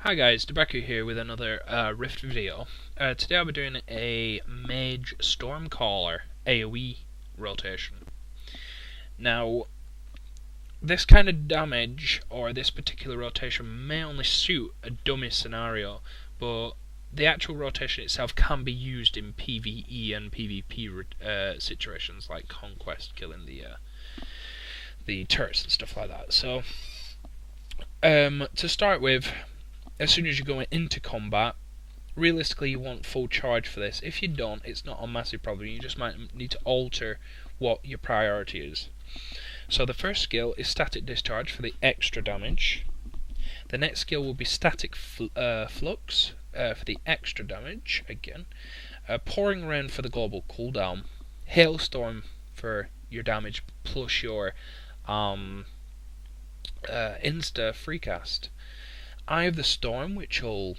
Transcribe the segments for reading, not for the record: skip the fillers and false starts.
Hi guys, Debeku here with another Rift video. Today I'll be doing a Mage Stormcaller AoE rotation. Now, this kind of damage, or this particular rotation, may only suit a dummy scenario, but the actual rotation itself can be used in PvE and PvP situations, like Conquest, killing the turrets and stuff like that. So, to start with, as soon as you're going into combat, realistically you want full charge for this. If you don't, it's not a massive problem. You just might need to alter what your priority is. So the first skill is static discharge for the extra damage. The next skill will be static flux for the extra damage again. Pouring rain for the global cooldown. Hailstorm for your damage plus your insta freecast. Eye of the Storm, which will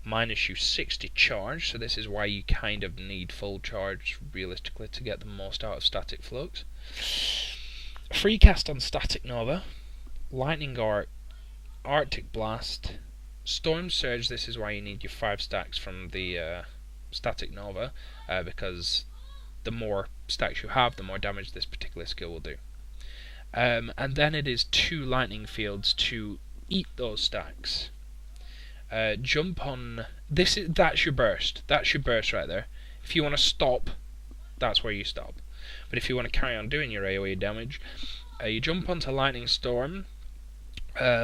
minus you 60 charge, so this is why you kind of need full charge realistically to get the most out of static flux. Free cast on Static Nova, Lightning Arc, Arctic Blast, Storm Surge. This is why you need your 5 stacks from the Static Nova, because the more stacks you have, the more damage this particular skill will do. And then it is 2 lightning fields to eat those stacks. Jump on that's your burst. That's your burst right there. If you want to stop, that's where you stop. But if you want to carry on doing your AoE damage, you jump onto Lightning Storm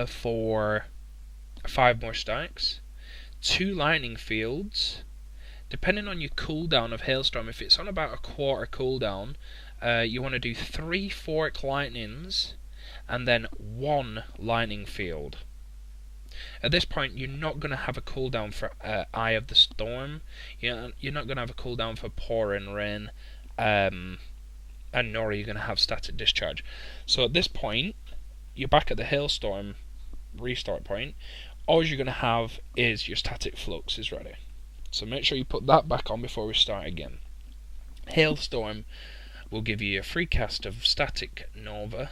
for 5 more stacks. 2 lightning fields. Depending on your cooldown of Hailstorm, if it's on about a quarter cooldown, you want to do 3 fork lightnings and then 1 lightning field. At this point, you're not going to have a cooldown for Eye of the Storm. You're not going to have a cooldown for Pouring Rain, and nor are you going to have static discharge. So at this point, you're back at the Hailstorm restart point. All you're going to have is your static flux is ready. So make sure you put that back on before we start again. Hailstorm will give you a free cast of Static Nova.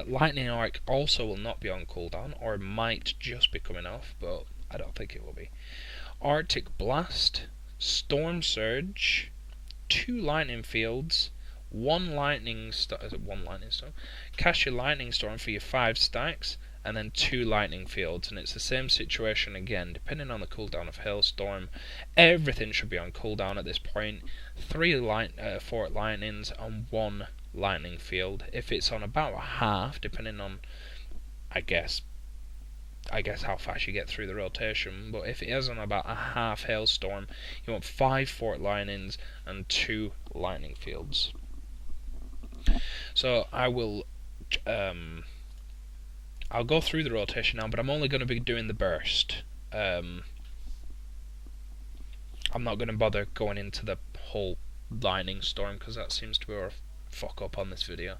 Lightning Arc also will not be on cooldown, or might just be coming off, but I don't think it will be. Arctic Blast, Storm Surge, 2 lightning fields, 1 lightning storm. Is it 1 lightning storm? Cast your lightning storm for your 5 stacks, and then 2 lightning fields, and it's the same situation again, depending on the cooldown of Hailstorm. Everything should be on cooldown at this point. 3 fork lightnings and 1 lightning field. If it's on about a half, depending on, I guess how fast you get through the rotation, but if it is on about a half Hailstorm, you want 5 fork lightnings and 2 lightning fields. So I will I'll go through the rotation now, but I'm only going to be doing the burst. I'm not going to bother going into the whole lightning storm, because that seems to be a fuck up on this video.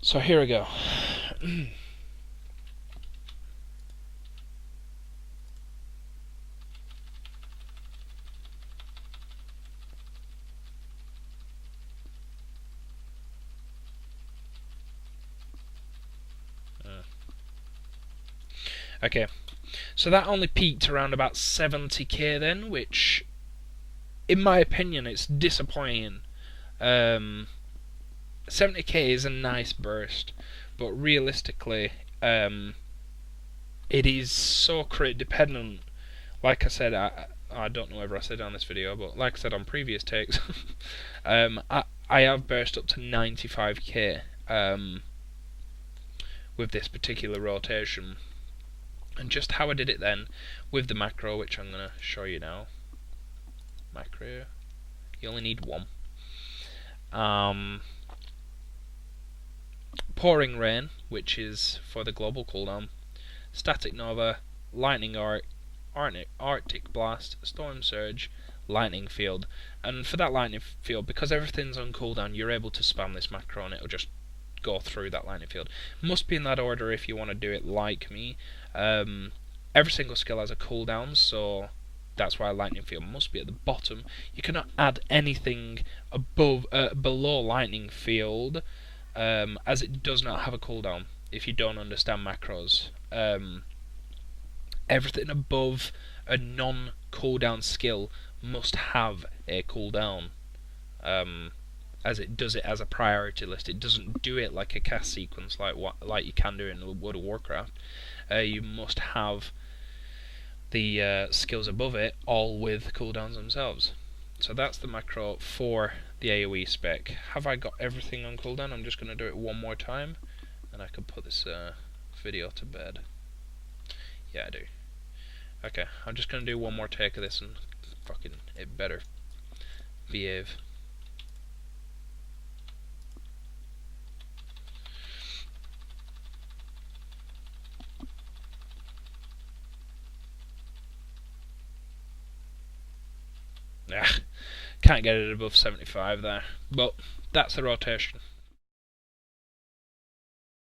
So here we go. Okay, so that only peaked around about 70k then, which, in my opinion, it's disappointing. 70k is a nice burst, but realistically, it is so crit dependent. Like I said, I don't know whether I said it on this video, but like I said on previous takes, I have burst up to 95k with this particular rotation. And just how I did it then with the macro, which I'm going to show you now. Macro, you only need 1. Pouring Rain, which is for the global cooldown. Static Nova, Lightning Arc, Arctic Blast, Storm Surge, Lightning Field. And for that Lightning Field, because everything's on cooldown, you're able to spam this macro and it'll just go through that lightning field. Must be in that order if you want to do it like me. Every single skill has a cooldown, so that's why lightning field must be at the bottom. You cannot add anything below lightning field, as it does not have a cooldown. If you don't understand macros, Everything above a non-cooldown skill must have a cooldown, as it does it as a priority list. It doesn't do it like a cast sequence like you can do in World of Warcraft. You must have the skills above it all with cooldowns themselves. So that's the macro for the AoE spec. Have I got everything on cooldown? I'm just going to do it one more time, and I can put this video to bed. Yeah, I do. Okay, I'm just going to do one more take of this, and fucking it better behave. Can't get it above 75 there, but that's the rotation.